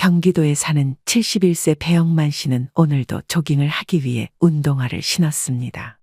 경기도에 사는 71세 배영만 씨는 오늘도 조깅을 하기 위해 운동화를 신었습니다.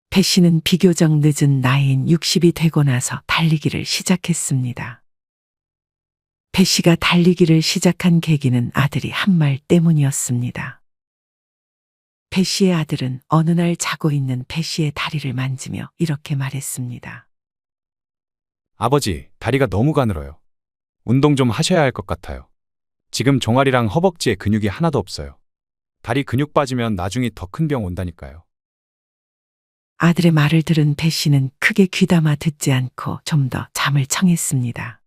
배 씨는 비교적 늦은 나이인 60이 되고 나서 달리기를 시작했습니다. 배 씨가 달리기를 시작한 계기는 아들이 한 말 때문이었습니다. 배 씨의 아들은 어느 날 자고 있는 배 씨의 다리를 만지며 이렇게 말했습니다. 아버지, 다리가 너무 가늘어요. 운동 좀 하셔야 할 것 같아요. 지금 종아리랑 허벅지에 근육이 하나도 없어요. 다리 근육 빠지면 나중에 더 큰 병 온다니까요. 아들의 말을 들은 배 씨는 크게 귀담아 듣지 않고 좀 더 잠을 청했습니다.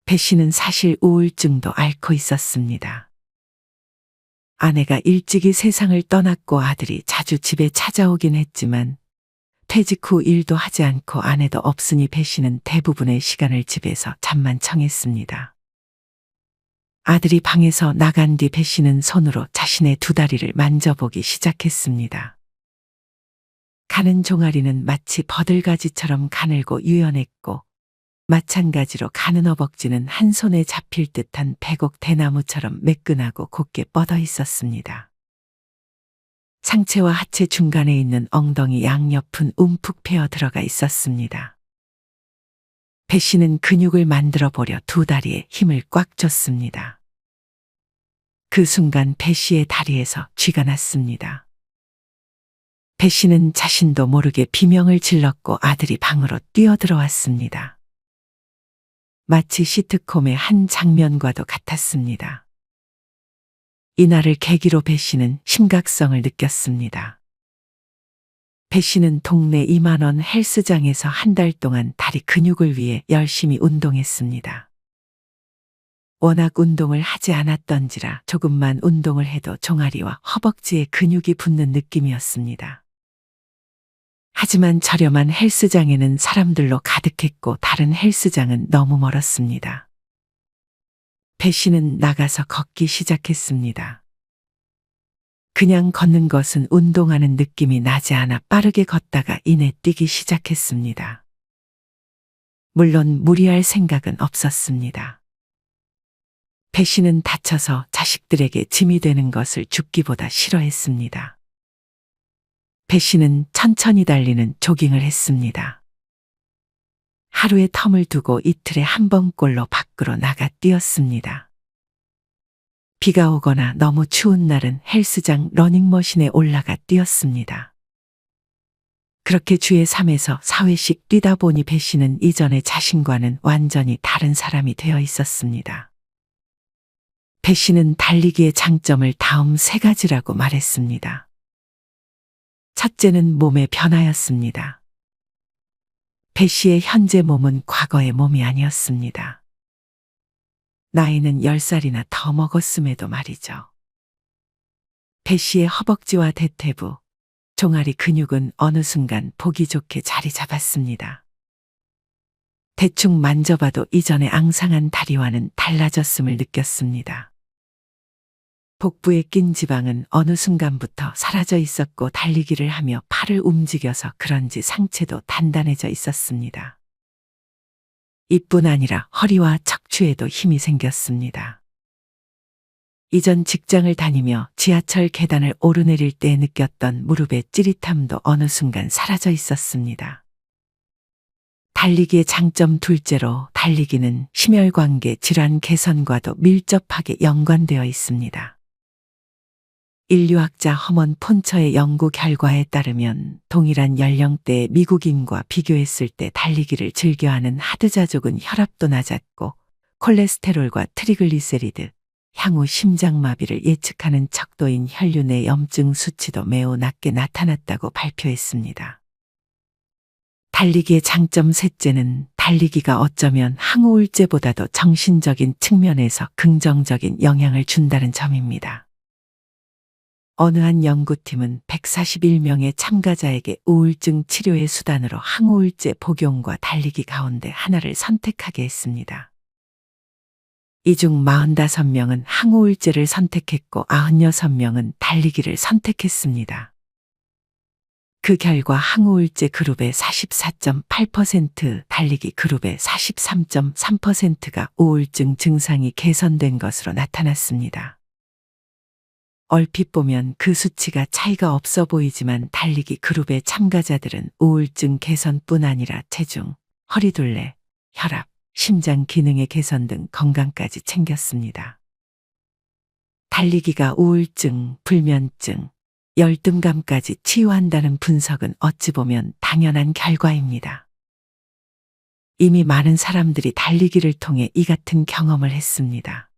배 씨는 사실 우울증도 앓고 있었습니다. 아내가 일찍이 세상을 떠났고 아들이 자주 집에 찾아오긴 했지만 퇴직 후 일도 하지 않고 아내도 없으니 배 씨는 대부분의 시간을 집에서 잠만 청했습니다. 아들이 방에서 나간 뒤 배 씨는 손으로 자신의 두 다리를 만져보기 시작했습니다. 가는 종아리는 마치 버들가지처럼 가늘고 유연했고 마찬가지로 가는 허벅지는 한 손에 잡힐 듯한 백옥 대나무처럼 매끈하고 곧게 뻗어 있었습니다. 상체와 하체 중간에 있는 엉덩이 양옆은 움푹 패어 들어가 있었습니다. 배 씨는 근육을 만들어 보려 두 다리에 힘을 꽉 줬습니다. 그 순간 배 씨의 다리에서 쥐가 났습니다. 배 씨는 자신도 모르게 비명을 질렀고 아들이 방으로 뛰어들어왔습니다. 마치 시트콤의 한 장면과도 같았습니다. 이날을 계기로 배 씨는 심각성을 느꼈습니다. 배 씨는 동네 2만 원 헬스장에서 한 달 동안 다리 근육을 위해 열심히 운동했습니다. 워낙 운동을 하지 않았던지라 조금만 운동을 해도 종아리와 허벅지에 근육이 붙는 느낌이었습니다. 하지만 저렴한 헬스장에는 사람들로 가득했고 다른 헬스장은 너무 멀었습니다. 배 씨는 나가서 걷기 시작했습니다. 그냥 걷는 것은 운동하는 느낌이 나지 않아 빠르게 걷다가 이내 뛰기 시작했습니다. 물론 무리할 생각은 없었습니다. 배 씨는 다쳐서 자식들에게 짐이 되는 것을 죽기보다 싫어했습니다. 배 씨는 천천히 달리는 조깅을 했습니다. 하루에 텀을 두고 이틀에 한 번꼴로 밖으로 나가 뛰었습니다. 비가 오거나 너무 추운 날은 헬스장 러닝머신에 올라가 뛰었습니다. 그렇게 주에 3에서 4회씩 뛰다 보니 배 씨는 이전의 자신과는 완전히 다른 사람이 되어 있었습니다. 배 씨는 달리기의 장점을 다음 3가지라고 말했습니다. 첫째는 몸의 변화였습니다. 배 씨의 현재 몸은 과거의 몸이 아니었습니다. 나이는 10살이나 더 먹었음에도 말이죠. 배 씨의 허벅지와 대퇴부, 종아리 근육은 어느 순간 보기 좋게 자리 잡았습니다. 대충 만져봐도 이전의 앙상한 다리와는 달라졌음을 느꼈습니다. 복부에 낀 지방은 어느 순간부터 사라져 있었고 달리기를 하며 팔을 움직여서 그런지 상체도 단단해져 있었습니다. 이뿐 아니라 허리와 척추에도 힘이 생겼습니다. 이전 직장을 다니며 지하철 계단을 오르내릴 때 느꼈던 무릎의 찌릿함도 어느 순간 사라져 있었습니다. 달리기의 장점 둘째로 달리기는 심혈관계 질환 개선과도 밀접하게 연관되어 있습니다. 인류학자 허먼 폰처의 연구 결과에 따르면 동일한 연령대의 미국인과 비교했을 때 달리기를 즐겨하는 하드자족은 혈압도 낮았고 콜레스테롤과 트리글리세리드, 향후 심장마비를 예측하는 척도인 혈류 내 염증 수치도 매우 낮게 나타났다고 발표했습니다. 달리기의 장점 셋째는 달리기가 어쩌면 항우울제보다도 정신적인 측면에서 긍정적인 영향을 준다는 점입니다. 어느 한 연구팀은 141명의 참가자에게 우울증 치료의 수단으로 항우울제 복용과 달리기 가운데 하나를 선택하게 했습니다. 이 중 45명은 항우울제를 선택했고 96명은 달리기를 선택했습니다. 그 결과 항우울제 그룹의 44.8%, 달리기 그룹의 43.3%가 우울증 증상이 개선된 것으로 나타났습니다. 얼핏 보면 그 수치가 차이가 없어 보이지만 달리기 그룹의 참가자들은 우울증 개선뿐 아니라 체중, 허리둘레, 혈압, 심장 기능의 개선 등 건강까지 챙겼습니다. 달리기가 우울증, 불면증, 열등감까지 치유한다는 분석은 어찌 보면 당연한 결과입니다. 이미 많은 사람들이 달리기를 통해 이 같은 경험을 했습니다.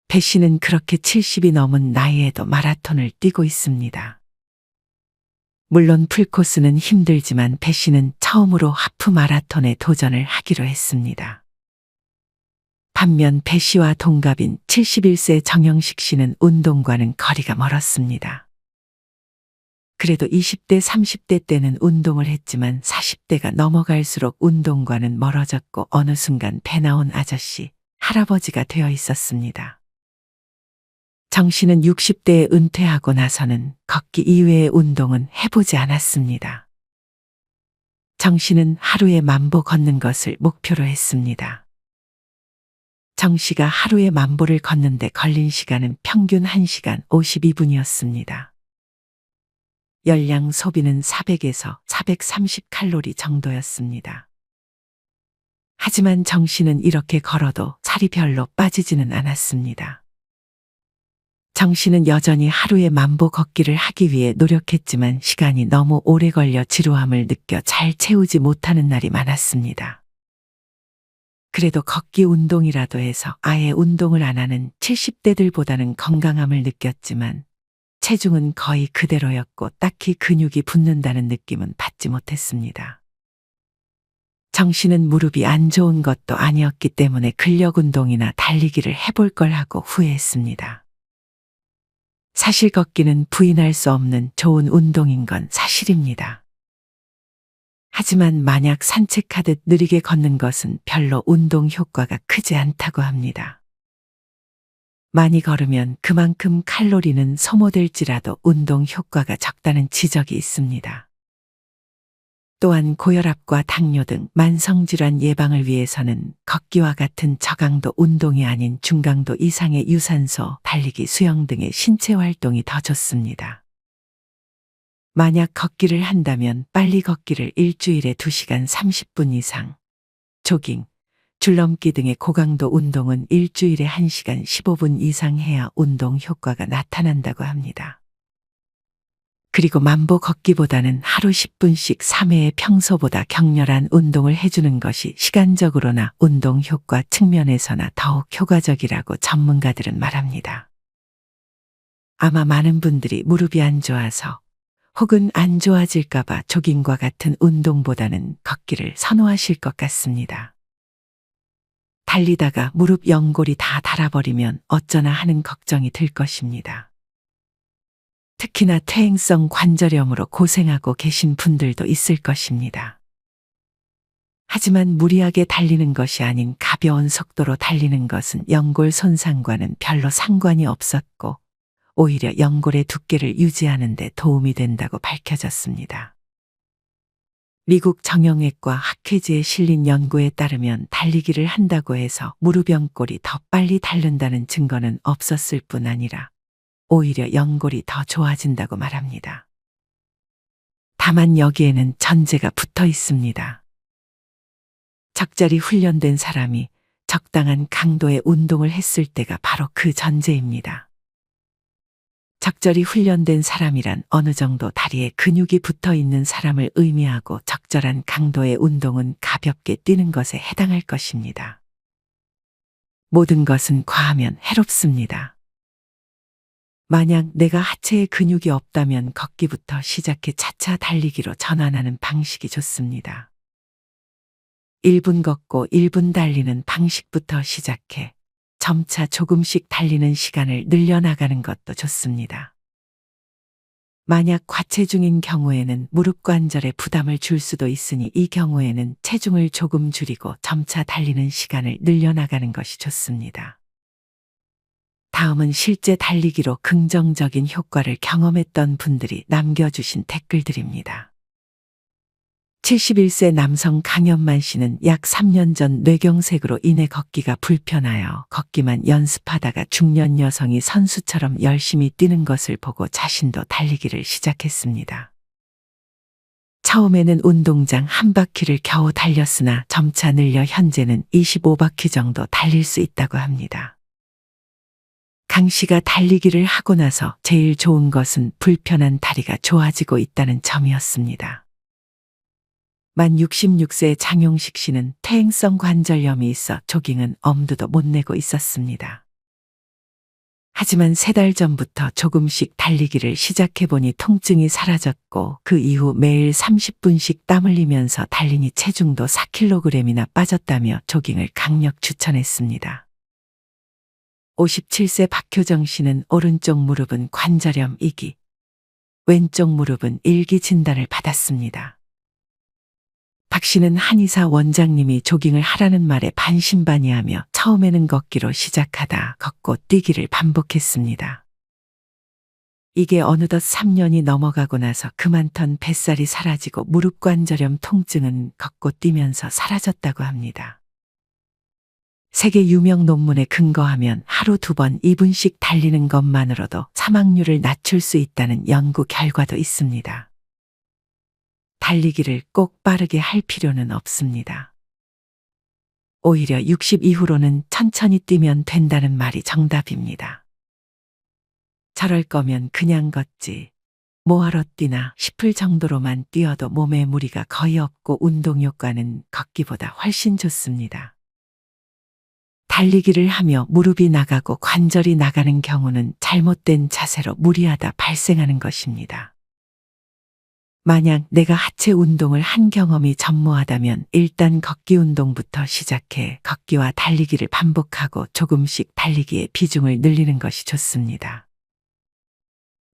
배 씨는 그렇게 70이 넘은 나이에도 마라톤을 뛰고 있습니다. 물론 풀코스는 힘들지만 배 씨는 처음으로 하프 마라톤에 도전을 하기로 했습니다. 반면 배 씨와 동갑인 71세 정영식 씨는 운동과는 거리가 멀었습니다. 그래도 20대, 30대 때는 운동을 했지만 40대가 넘어갈수록 운동과는 멀어졌고 어느 순간 배 나온 아저씨, 할아버지가 되어 있었습니다. 정 씨는 60대에 은퇴하고 나서는 걷기 이외의 운동은 해보지 않았습니다. 정 씨는 하루에 10,000보 걷는 것을 목표로 했습니다. 정 씨가 하루에 10,000보를 걷는데 걸린 시간은 평균 1시간 52분이었습니다. 열량 소비는 400에서 430칼로리 정도였습니다. 하지만 정 씨는 이렇게 걸어도 살이 별로 빠지지는 않았습니다. 정 씨는 여전히 하루에 10,000보 걷기를 하기 위해 노력했지만 시간이 너무 오래 걸려 지루함을 느껴 잘 채우지 못하는 날이 많았습니다. 그래도 걷기 운동이라도 해서 아예 운동을 안 하는 70대들보다는 건강함을 느꼈지만 체중은 거의 그대로였고 딱히 근육이 붙는다는 느낌은 받지 못했습니다. 정 씨는 무릎이 안 좋은 것도 아니었기 때문에 근력 운동이나 달리기를 해볼 걸 하고 후회했습니다. 사실 걷기는 부인할 수 없는 좋은 운동인 건 사실입니다. 하지만 만약 산책하듯 느리게 걷는 것은 별로 운동 효과가 크지 않다고 합니다. 많이 걸으면 그만큼 칼로리는 소모될지라도 운동 효과가 적다는 지적이 있습니다. 또한 고혈압과 당뇨 등 만성질환 예방을 위해서는 걷기와 같은 저강도 운동이 아닌 중강도 이상의 유산소, 달리기, 수영 등의 신체 활동이 더 좋습니다. 만약 걷기를 한다면 빨리 걷기를 일주일에 2시간 30분 이상, 조깅, 줄넘기 등의 고강도 운동은 일주일에 1시간 15분 이상 해야 운동 효과가 나타난다고 합니다. 그리고 10,000보 걷기보다는 하루 10분씩 3회에 평소보다 격렬한 운동을 해주는 것이 시간적으로나 운동 효과 측면에서나 더욱 효과적이라고 전문가들은 말합니다. 아마 많은 분들이 무릎이 안 좋아서 혹은 안 좋아질까봐 조깅과 같은 운동보다는 걷기를 선호하실 것 같습니다. 달리다가 무릎 연골이 다 닳아버리면 어쩌나 하는 걱정이 들 것입니다. 특히나 퇴행성 관절염으로 고생하고 계신 분들도 있을 것입니다. 하지만 무리하게 달리는 것이 아닌 가벼운 속도로 달리는 것은 연골 손상과는 별로 상관이 없었고 오히려 연골의 두께를 유지하는 데 도움이 된다고 밝혀졌습니다. 미국 정형외과 학회지에 실린 연구에 따르면 달리기를 한다고 해서 무릎 연골이 더 빨리 닳는다는 증거는 없었을 뿐 아니라 오히려 연골이 더 좋아진다고 말합니다. 다만 여기에는 전제가 붙어 있습니다. 적절히 훈련된 사람이 적당한 강도의 운동을 했을 때가 바로 그 전제입니다. 적절히 훈련된 사람이란 어느 정도 다리에 근육이 붙어 있는 사람을 의미하고 적절한 강도의 운동은 가볍게 뛰는 것에 해당할 것입니다. 모든 것은 과하면 해롭습니다. 만약 내가 하체에 근육이 없다면 걷기부터 시작해 차차 달리기로 전환하는 방식이 좋습니다. 1분 걷고 1분 달리는 방식부터 시작해 점차 조금씩 달리는 시간을 늘려나가는 것도 좋습니다. 만약 과체중인 경우에는 무릎 관절에 부담을 줄 수도 있으니 이 경우에는 체중을 조금 줄이고 점차 달리는 시간을 늘려나가는 것이 좋습니다. 다음은 실제 달리기로 긍정적인 효과를 경험했던 분들이 남겨주신 댓글들입니다. 71세 남성 강현만 씨는 약 3년 전 뇌경색으로 인해 걷기가 불편하여 걷기만 연습하다가 중년 여성이 선수처럼 열심히 뛰는 것을 보고 자신도 달리기를 시작했습니다. 처음에는 운동장 한 바퀴를 겨우 달렸으나 점차 늘려 현재는 25바퀴 정도 달릴 수 있다고 합니다. 강 씨가 달리기를 하고 나서 제일 좋은 것은 불편한 다리가 좋아지고 있다는 점이었습니다. 만 66세 장용식 씨는 퇴행성 관절염이 있어 조깅은 엄두도 못 내고 있었습니다. 하지만 3달 전부터 조금씩 달리기를 시작해보니 통증이 사라졌고 그 이후 매일 30분씩 땀 흘리면서 달리니 체중도 4kg이나 빠졌다며 조깅을 강력 추천했습니다. 57세 박효정 씨는 오른쪽 무릎은 관절염 2기, 왼쪽 무릎은 1기 진단을 받았습니다. 박 씨는 한의사 원장님이 조깅을 하라는 말에 반신반의하며 처음에는 걷기로 시작하다 걷고 뛰기를 반복했습니다. 이게 어느덧 3년이 넘어가고 나서 그만던 뱃살이 사라지고 무릎 관절염 통증은 걷고 뛰면서 사라졌다고 합니다. 세계 유명 논문에 근거하면 하루 2번 2분씩 달리는 것만으로도 사망률을 낮출 수 있다는 연구 결과도 있습니다. 달리기를 꼭 빠르게 할 필요는 없습니다. 오히려 60 이후로는 천천히 뛰면 된다는 말이 정답입니다. 저럴 거면 그냥 걷지. 뭐하러 뛰나 싶을 정도로만 뛰어도 몸에 무리가 거의 없고 운동 효과는 걷기보다 훨씬 좋습니다. 달리기를 하며 무릎이 나가고 관절이 나가는 경우는 잘못된 자세로 무리하다 발생하는 것입니다. 만약 내가 하체 운동을 한 경험이 전무하다면 일단 걷기 운동부터 시작해 걷기와 달리기를 반복하고 조금씩 달리기의 비중을 늘리는 것이 좋습니다.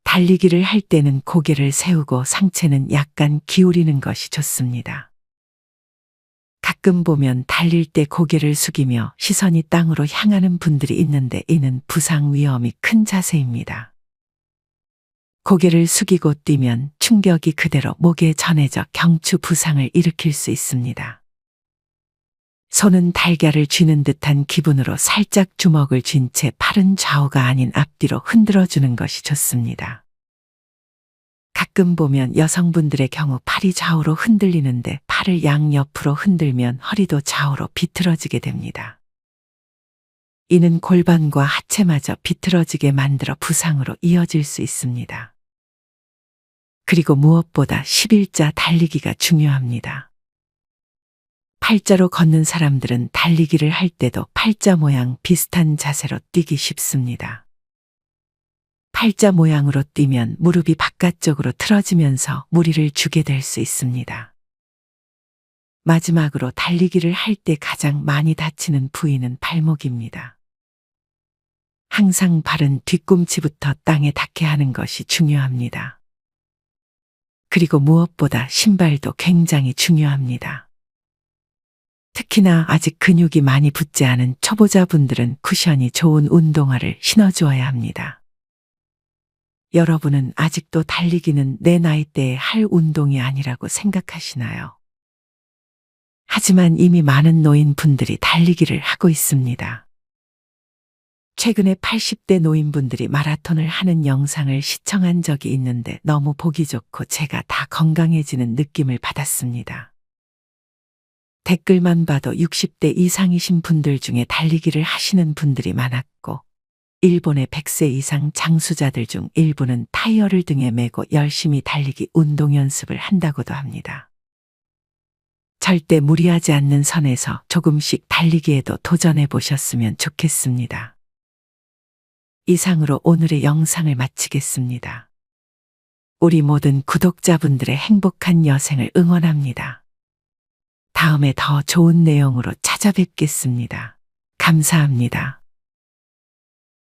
달리기를 할 때는 고개를 세우고 상체는 약간 기울이는 것이 좋습니다. 가끔 보면 달릴 때 고개를 숙이며 시선이 땅으로 향하는 분들이 있는데 이는 부상 위험이 큰 자세입니다. 고개를 숙이고 뛰면 충격이 그대로 목에 전해져 경추 부상을 일으킬 수 있습니다. 손은 달걀을 쥐는 듯한 기분으로 살짝 주먹을 쥔 채 팔은 좌우가 아닌 앞뒤로 흔들어주는 것이 좋습니다. 가끔 보면 여성분들의 경우 팔이 좌우로 흔들리는데 팔을 양옆으로 흔들면 허리도 좌우로 비틀어지게 됩니다. 이는 골반과 하체마저 비틀어지게 만들어 부상으로 이어질 수 있습니다. 그리고 무엇보다 11자 달리기가 중요합니다. 팔자로 걷는 사람들은 달리기를 할 때도 팔자 모양 비슷한 자세로 뛰기 쉽습니다. 팔자 모양으로 뛰면 무릎이 바깥쪽으로 틀어지면서 무리를 주게 될 수 있습니다. 마지막으로 달리기를 할 때 가장 많이 다치는 부위는 발목입니다. 항상 발은 뒤꿈치부터 땅에 닿게 하는 것이 중요합니다. 그리고 무엇보다 신발도 굉장히 중요합니다. 특히나 아직 근육이 많이 붙지 않은 초보자분들은 쿠션이 좋은 운동화를 신어주어야 합니다. 여러분은 아직도 달리기는 내 나이대에 할 운동이 아니라고 생각하시나요? 하지만 이미 많은 노인분들이 달리기를 하고 있습니다. 최근에 80대 노인분들이 마라톤을 하는 영상을 시청한 적이 있는데 너무 보기 좋고 제가 다 건강해지는 느낌을 받았습니다. 댓글만 봐도 60대 이상이신 분들 중에 달리기를 하시는 분들이 많았고 일본의 100세 이상 장수자들 중 일부는 타이어를 등에 메고 열심히 달리기 운동 연습을 한다고도 합니다. 절대 무리하지 않는 선에서 조금씩 달리기에도 도전해 보셨으면 좋겠습니다. 이상으로 오늘의 영상을 마치겠습니다. 우리 모든 구독자분들의 행복한 여생을 응원합니다. 다음에 더 좋은 내용으로 찾아뵙겠습니다. 감사합니다.